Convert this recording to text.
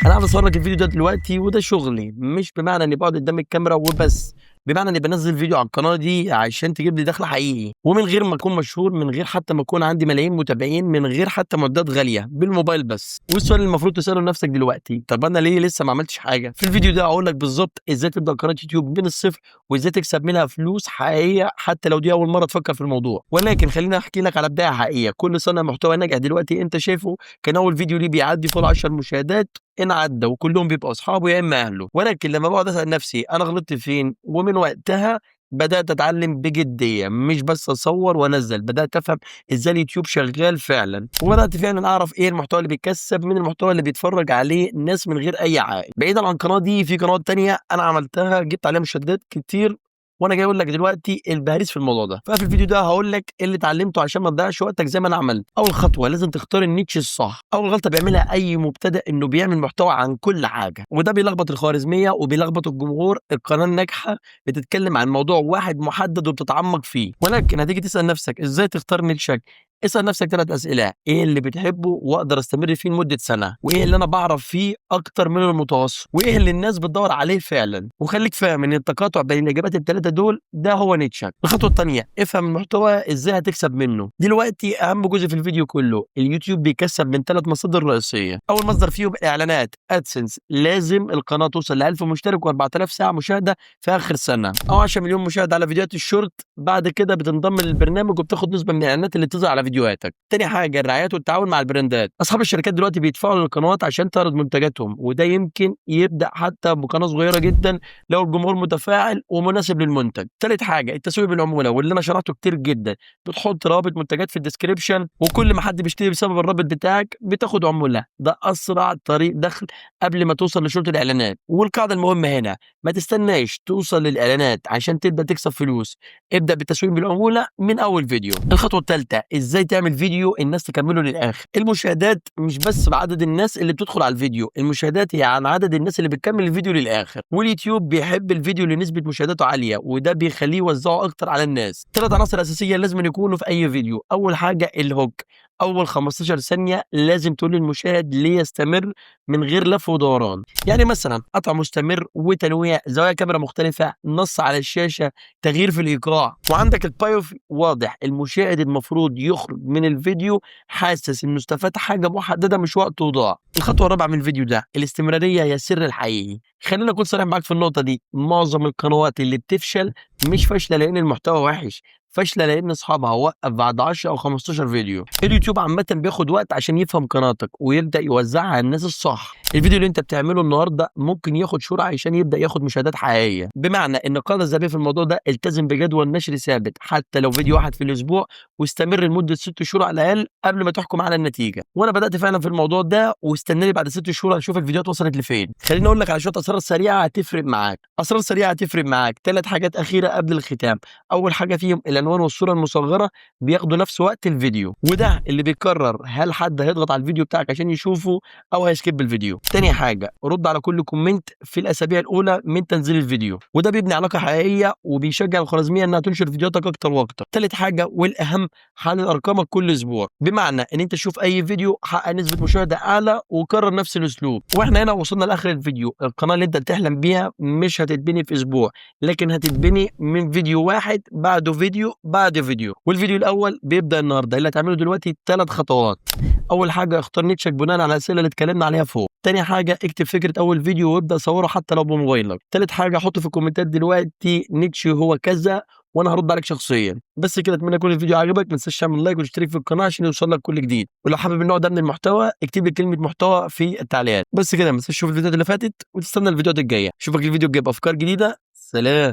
انا قاعد اتفرج الفيديو ده دلوقتي وده شغلي، مش بمعنى اني بقعد قدام الكاميرا وبس، بمعنى اني بنزل فيديو على القناه دي عشان تجيب لي دخل حقيقي، ومن غير ما اكون مشهور، من غير حتى ما اكون عندي ملايين متابعين، من غير حتى معدات غاليه، بالموبايل بس. والسؤال اللي المفروض تساله لنفسك دلوقتي، طب انا ليه لسه ما عملتش حاجه؟ في الفيديو ده هقول لك بالظبط ازاي تبدا قناه يوتيوب من الصفر، وازاي تكسب منها فلوس حقيقيه حتى لو دي اول مره تفكر في الموضوع. ولكن خليني احكي لك على بدايه حقيقيه. كل صانع محتوى ناجح دلوقتي انت شايفه كان اول فيديو ليه بيعدي فوق 10 مشاهدات إن عدّى، وكلّهم بيبقوا أصحابه يا إمّا أهله. ولكن لمّا باقعد أسأل نفسي أنا غلطت فين، ومن وقتها بدأت أتعلّم بجدية، مش بس أصوّر وأنزّل، بدأت أفهم إزاي اليوتيوب شغّال فعلًا، وبدأت فعلًا أعرف إيه المحتوى اللي بيكسّب من المحتوى اللي بيتفرّج عليه ناس من غير أي عائد. بعيدًا عن القناة دي، في قنوات تانية أنا عملتها جِبت عليها مشاهدات كتير، وأنا جاي أقول لك دلوقتي البهاريز في الموضوع ده. ففي الفيديو ده هاقول لك إيه اللي اتعلّمته عشان ما تضيّعش وقتك زي ما أنا عملت. أول خطوة لازم تختار النيتش الصح. أول غلطة بيعملها أي مبتدئ إنه بيعمل محتوى عن كل حاجة، وده بيلخبط الخوارزمية وبيلخبط الجمهور. القناة الناجحة بتتكلم عن موضوع واحد محدد وبتتعمق فيه. ولكن هتيجي تسأل نفسك إزاي تختار نيتشك؟ اسأل نفسك 3 أسئلة: إيه اللي بتحبه وأقدر أستمر فيه لمدة سنة؟ وإيه اللي أنا باعرف فيه أكتر من المتوسط؟ وإيه اللي الناس بتدوّر عليه فعلًا؟ وخليك فاهم إن التقاطع بين الإجابات ال3 دول ده هو نيتشك. الخطوة التانية: افهم المحتوى إزاي هتكسب منه. دلوقتي أهم جزء في الفيديو كله، اليوتيوب بيكسب من 3 مصادر رئيسية. أول مصدر فيهم إعلانات AdSense، لازم القناة توصل ل1000 مشترك و4000 ساعة مشاهدة في آخر سنة، أو 10 مليون مشاهدة على فيديوهات الشورت. بعد كده بتنضم للبرنامج وبتاخد نسبة من الإعلانات اللي بتظهر على فيديوهاتك. تاني حاجة الرعايات والتعاون مع البراندات. أصحاب الشركات دلوقتي بيدفعوا للقنوات عشان تعرض منتجاتهم، وده يمكن يبدأ حتى بقناة صغيرة جدًا لو الجمهور متفاعل ومناسب للمنتج. تالت حاجة التسويق بالعمولة، واللي أنا شرحته كتير جدًا. بتحط رابط منتجات في الديسكريبشن، وكل ما حد بيشتري بسبب الرابط بتاعك بتاخد عمولة. ده أسرع طريق دخل قبل ما توصل لشروط الإعلانات. والقاعدة المهمة هنا، ما تستناش توصل للإعلانات عشان تبدأ تكسب فلوس، ابدأ بالتسويق بالعمولة من أول فيديو. الخطوة التالتة إزاي تعمل فيديو الناس تكمله للآخر. المشاهدات مش بس بعدد الناس اللي بتدخل على الفيديو، المشاهدات هي عن عدد الناس اللي بتكمل الفيديو للآخر. واليوتيوب بيحب الفيديو اللي نسبة مشاهداته عالية، وده بيخليه يوزعه أكتر على الناس. 3 عناصر أساسية لازم يكونوا في أي فيديو. أول حاجة الهوك، أول 15 ثانية لازم تقول للمشاهد ليه يستمر من غير لف ودوران. يعني مثلًا قطع مستمر وتنويع، زوايا كاميرا مختلفة، نص على الشاشة، تغيير في الإيقاع. وعندك الpayoff واضح، المشاهد المفروض يخرج من الفيديو حاسس إنه استفاد حاجة محددة مش وقته ضاع. الخطوة الرابعة من الفيديو ده الاستمرارية هي السر الحقيقي. خليني أكون صريح معاك في النقطة دي، معظم القنوات اللي بتفشل مش فاشلة لأن المحتوى وحش، فاشلة لأن أصحابها وقف بعد 10 أو 15 فيديو. اليوتيوب عامةً بياخد وقت عشان يفهم قناتك ويبدأ يوزعها على الناس الصح. الفيديو اللي أنت بتعمله النهارده ممكن ياخد شهور عشان يبدأ ياخد مشاهدات حقيقية. بمعنى إن القاعدة الذهبية في الموضوع ده التزم بجدول نشر ثابت، حتى لو فيديو واحد في الأسبوع، واستمر لمدة 6 شهور على الأقل قبل ما تحكم على النتيجة. وأنا بدأت فعلًا في الموضوع ده، واستناني بعد 6 شهور هتشوف الفيديوهات وصلت لفين. خليني أقول لك على شوية أسرار سريعة هتفرق معاك. أسرار سريعة هتفرق معاك، 3 حاجات أخيرة قبل الختام. أول حاجة فيهم العنوان والصورة المصغرة بياخدوا نفس وقت الفيديو، وده اللي بيقرر هل حد هيضغط على الفيديو بتاعك عشان يشوفه أو هيسكيب الفيديو. تاني حاجة رد على كل كومنت في الأسابيع الأولى من تنزيل الفيديو، وده بيبني علاقة حقيقية وبيشجع الخوارزمية إنها تنشر فيديوهاتك أكتر وأكتر. تالت حاجة والأهم حلل أرقامك كل أسبوع، بمعنى إن أنت تشوف أي فيديو حقق نسبة مشاهدة أعلى وكرر نفس الأسلوب. وإحنا هنا وصلنا لآخر الفيديو. القناة اللي أنت بتحلم بيها مش هتتبني في أسبوع، لكن هتتبني من فيديو واحد بعده فيديو بعد فيديو. والفيديو الأول بيبدأ النهارده. اللي هتعمله دلوقتي 3 خطوات. أول حاجة اختار نيتشك بناءً على الأسئلة اللي اتكلمنا عليها فوق. تاني حاجة اكتب فكرة أول فيديو وابدأ صوره حتى لو بموبايلك. تالت حاجة حط في الكومنتات دلوقتي نيتشي هو كذا وأنا هارد عليك شخصيًا. بس كده، أتمنى يكون الفيديو عجبك. ما تنساش تعمل لايك وتشترك في القناة عشان يوصلك كل جديد. ولو حابب النوع ده من المحتوى اكتب لي كلمة محتوى في التعليقات. بس كده، ما تنساش تشوف الفيديوهات اللي فاتت وتستنى الفيديوهات الجاية. أشوفك الفيديو الجاي بأفكار جديدة. سلام.